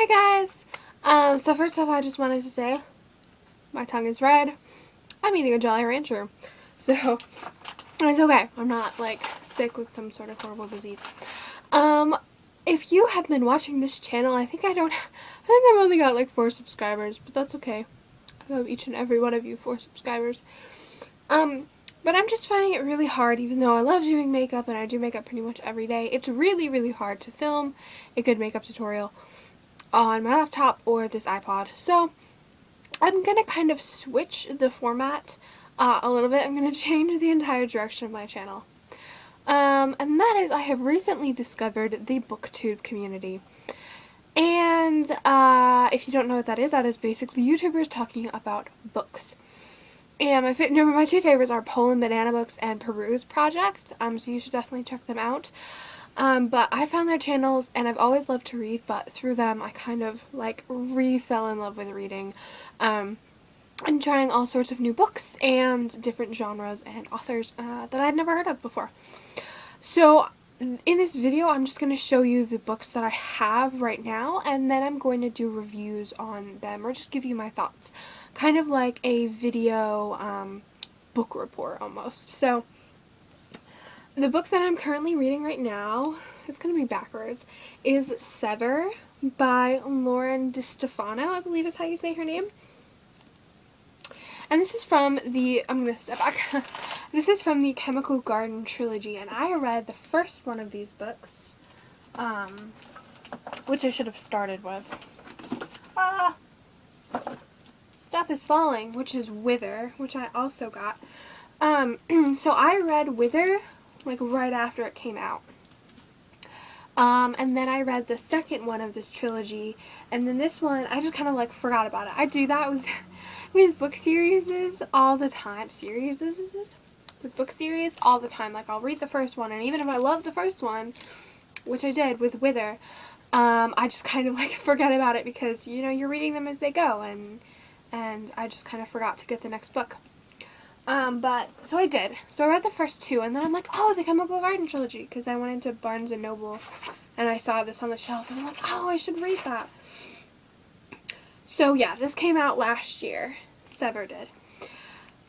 Hey guys! So first off, I just wanted to say, my tongue is red. I'm eating a Jolly Rancher. So, it's okay. I'm not, like, sick with some sort of horrible disease. If you have been watching this channel, I think I've only got, like, 4 subscribers, but that's okay. I love each and every one of you 4 subscribers. But I'm just finding it really hard, even though I love doing makeup, and I do makeup pretty much every day. It's really, really hard to film a good makeup tutorial on my laptop or this iPod. So I'm going to kind of switch the format a little bit. I'm going to change the entire direction of my channel. And that is, I have recently discovered the BookTube community. And if you don't know what that is basically YouTubers talking about books. And my 2 favorites are Poland Banana Books and Peruse Project, so you should definitely check them out. But I found their channels, and I've always loved to read, but through them I kind of, like, fell in love with reading, and trying all sorts of new books and different genres and authors that I'd never heard of before. So in this video, I'm just going to show you the books that I have right now, and then I'm going to do reviews on them, or just give you my thoughts. Kind of like a video book report, almost. So, the book that I'm currently reading right now, it's going to be backwards, is Sever by Lauren DiStefano, I believe is how you say her name. And this is from the, I'm going to step back, this is from the Chemical Garden trilogy, and I read the first one of these books, which I should have started with. Stuff is falling, which is Wither, which I also got. So I read Wither, like, right after it came out. And then I read the second one of this trilogy, and then this one, I just kind of, like, forgot about it. I do that with book series all the time. With book series all the time. Like, I'll read the first one, and even if I love the first one, which I did with Wither, I just kind of, like, forget about it because, you know, you're reading them as they go, and I just kind of forgot to get the next book. So I did. So I read the first 2, and then I'm like, oh, the Chemical Garden trilogy, because I went into Barnes & Noble, and I saw this on the shelf, and I'm like, oh, I should read that. So yeah, this came out last year. Sever did.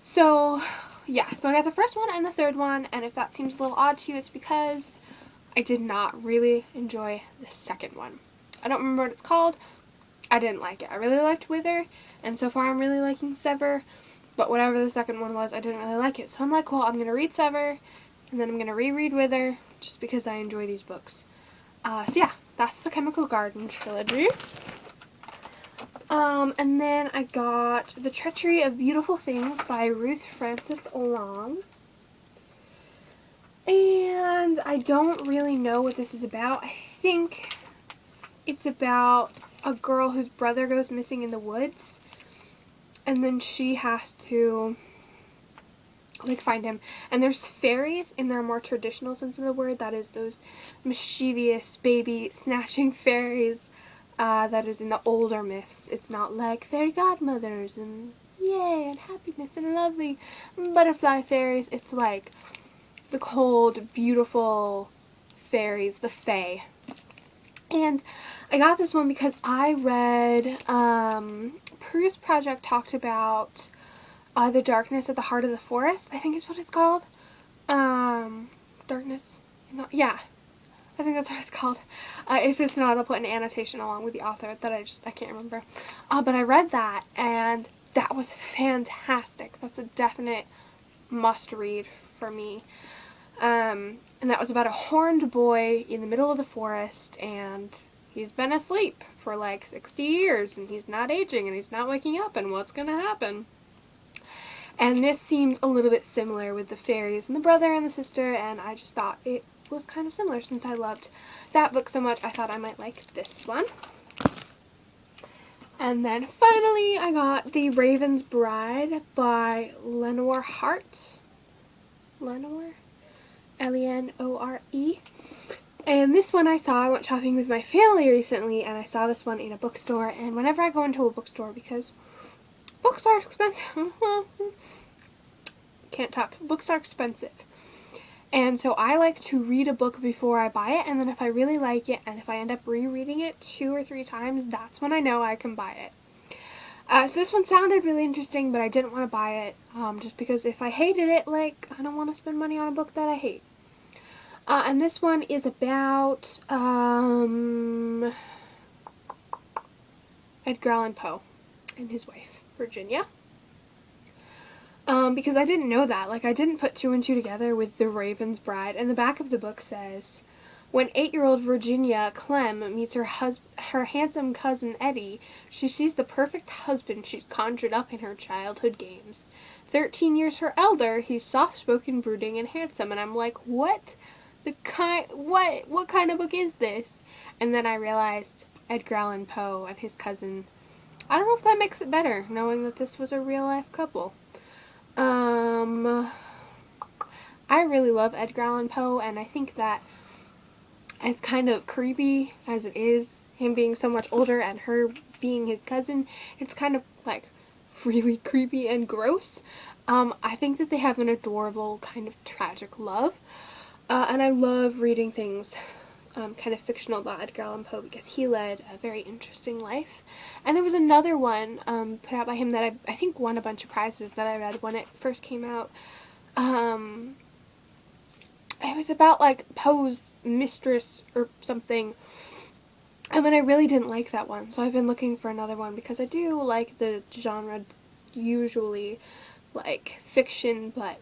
So, yeah, so I got the first one and the third one, and if that seems a little odd to you, it's because I did not really enjoy the second one. I don't remember what it's called. I didn't like it. I really liked Wither, and so far I'm really liking Sever, but whatever the second one was, I didn't really like it. So I'm like, well, I'm going to read Sever, and then I'm going to reread Wither, just because I enjoy these books. So yeah, that's the Chemical Garden trilogy. And then I got The Treachery of Beautiful Things by Ruth Francis Long. And I don't really know what this is about. I think it's about a girl whose brother goes missing in the woods, and then she has to, like, find him. And there's fairies in their more traditional sense of the word, that is those mischievous baby snatching fairies that is in the older myths. It's not like fairy godmothers and yay and happiness and lovely butterfly fairies. It's like the cold, beautiful fairies, the fae. And I got this one because I read, Peruse Project talked about The Darkness at the Heart of the Forest, I think is what it's called. Darkness, yeah, I think that's what it's called. If it's not, I'll put an annotation along with the author that I can't remember. But I read that, and that was fantastic. That's a definite must-read for me. And that was about a horned boy in the middle of the forest, and he's been asleep for like 60 years, and he's not aging, and he's not waking up, and what's gonna happen? And this seemed a little bit similar with the fairies and the brother and the sister, and I just thought it was kind of similar. Since I loved that book so much, I thought I might like this one. And then finally I got The Raven's Bride by Lenore Hart. Lenore? L-E-N-O-R-E. And this one I went shopping with my family recently, and I saw this one in a bookstore, and whenever I go into a bookstore, because books are expensive, can't talk, books are expensive, And so I like to read a book before I buy it, and then if I really like it and if I end up rereading it 2 or 3 times, that's when I know I can buy it. So this one sounded really interesting, but I didn't want to buy it, just because if I hated it, like, I don't want to spend money on a book that I hate. And this one is about Edgar Allan Poe and his wife, Virginia. Because I didn't know that. Like, I didn't put 2 and 2 together with The Raven's Bride. And the back of the book says, when 8-year-old Virginia Clem meets her handsome cousin Eddie, she sees the perfect husband she's conjured up in her childhood games. 13 years her elder, he's soft-spoken, brooding, and handsome. And I'm like, what kind of book is this? And then I realized Edgar Allan Poe and his cousin. I don't know if that makes it better, knowing that this was a real-life couple. I really love Edgar Allan Poe, and I think that as kind of creepy as it is, him being so much older and her being his cousin, it's kind of like really creepy and gross. I think that they have an adorable kind of tragic love, and I love reading things kind of fictional about Edgar Allan Poe because he led a very interesting life. And there was another one put out by him that I think won a bunch of prizes that I read when it first came out. It was about like Poe's mistress or something. And then I really didn't like that one, so I've been looking for another one because I do like the genre, usually like fiction but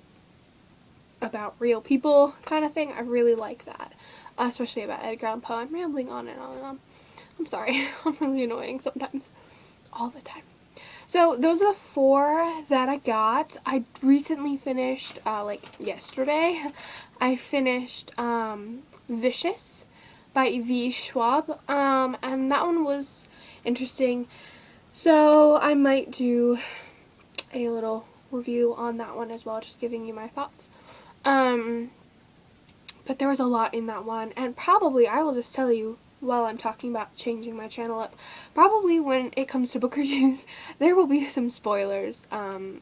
about real people kind of thing. I really like that. Especially about Edgar Allan Poe. I'm rambling on and on and on. I'm sorry. I'm really annoying sometimes. All the time. So those are the 4 that I got. I recently finished, like yesterday, I finished Vicious by V. Schwab. And that one was interesting. So I might do a little review on that one as well, just giving you my thoughts. But there was a lot in that one, and probably, I will just tell you while I'm talking about changing my channel up, probably when it comes to book reviews, there will be some spoilers.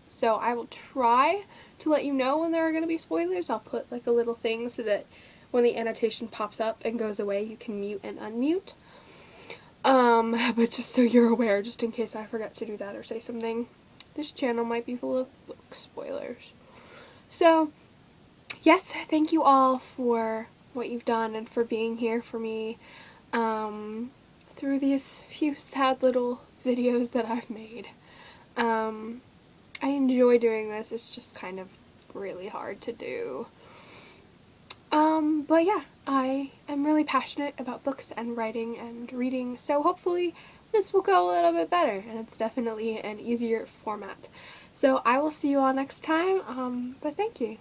So I will try to let you know when there are going to be spoilers. I'll put like a little thing so that when the annotation pops up and goes away, you can mute and unmute. But just so you're aware, just in case I forget to do that or say something, this channel might be full of book spoilers. So, yes, thank you all for what you've done and for being here for me through these few sad little videos that I've made. I enjoy doing this. It's just kind of really hard to do. But yeah, I am really passionate about books and writing and reading, so hopefully this will go a little bit better, and it's definitely an easier format. So I will see you all next time, but thank you.